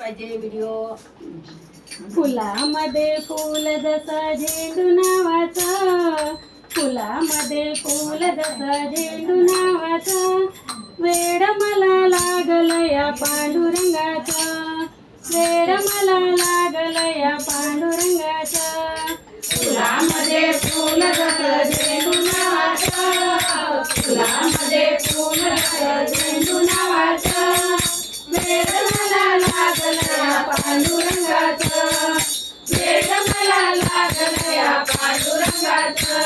पाहिजे व्हिडिओ. फुलामध्ये फुल जसं झेंडू नावाचं, फुलामध्ये फुल जसं झेंडू नावाचं, वेड मला लागलं या पांडुरंगाचं, वेड मला लागलं या पांडुरंगाचं. फुलामध्ये फुल जसं झेंडू नावाचं, फुलामध्ये फुल जसं झेंडू नावाचं, वेड मला लागलं या पांडुरंगाचं, वेड मला लागलं या पांडुरंगाचं.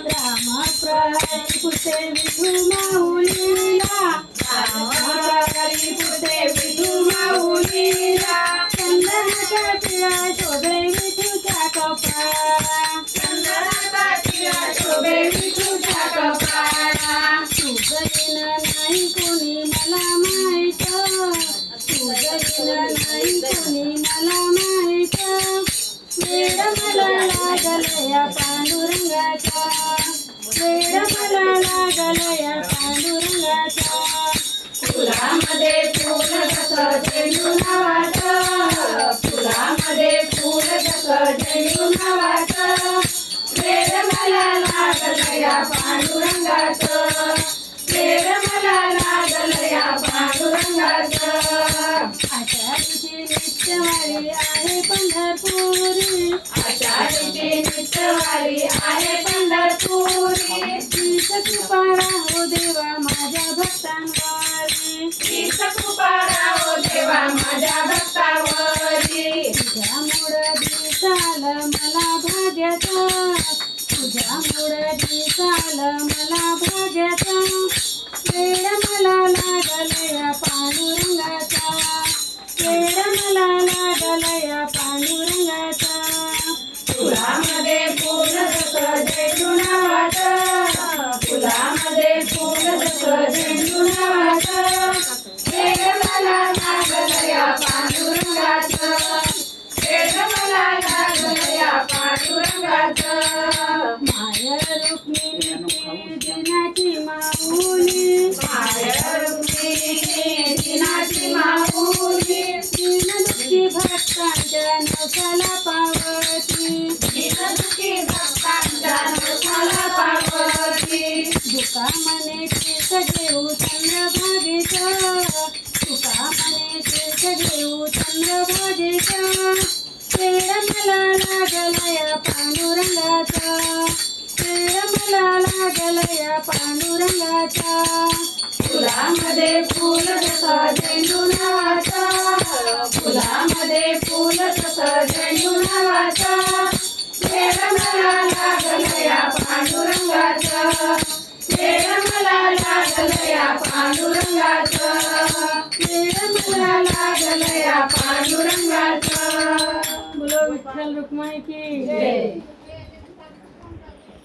रामाप्रहरी पुते विठू माऊलीला, रामाप्रहरी पुते विठू माऊलीला, चंदनाचा टिळा शोभे विठूच्या कपाळा, चंदनाचा टिळा शोभे विठूच्या कपाळा. तुझं नाही कोणी मला माहित, तुझं नाही कोणी मला माहित, वेड मला लागलं या पांडुरंगाचा, वेड मला लागलं या पांडुरंगाचा. फुलामध्ये फुल जसं झेंडू नावाचं, फुलामध्ये फुल जसं झेंडू नावाचं, वेड मला लागलं या पांडुरंगाचं, वेड मला लागलं या पांडुरंगाचं. आषाढीची नित्यवारी आहे पंढरपुरी, आषाढीची नित्यवारी आहे पंढरपुरी, तीच कृपा राहो देवा माझ्या भक्तांवरी, तीच कृपा राहो देवा माझ्या भक्तावरी. तुझ्यामुळं दिसालं मला भाग्याचं, तुझ्यामुळं दिसालं मला भाग्याचं, वेड मला लागलं या पांडुरंगाचा, वेड मला लागलं या पांडुरंगाचा. फुलामध्ये फुल जसं झेंडू नावाचं, फुलामध्ये फुल जसं झेंडू नावाचं, वेड मला लागलं या पांडुरंगाचं, वेड मला लागलं या पांडुरंगाचं. माय रुक्मिणीची दिनाची माऊली, माय रुक्मिणी दिनाची माऊली, दीनदुःखी भक्तांच्या नवसाला पावती, दीनदुःखी भक्तांच्या नवसाला पावती. तुका मने तीर्थ घेऊ चंद्रभागेचं, तुका मने तीर्थ घेऊ चंद्रभागेचं, वेड मला लागलं या पांडुरंगाचा, वेड मला लागलं या पांडुरंगाचा. फुलामध्ये फुल जसं झेंडू नावाचं, फुलामध्ये फुल जसं झेंडू नावाचं, वेड मला लागलं या पांडुरंगाचं, वेड मला लागलं या पांडुरंगाचं, वेड मला लागलं या पांडुरंगाचं. बोलो विठ्ठल रुक्माई की जय.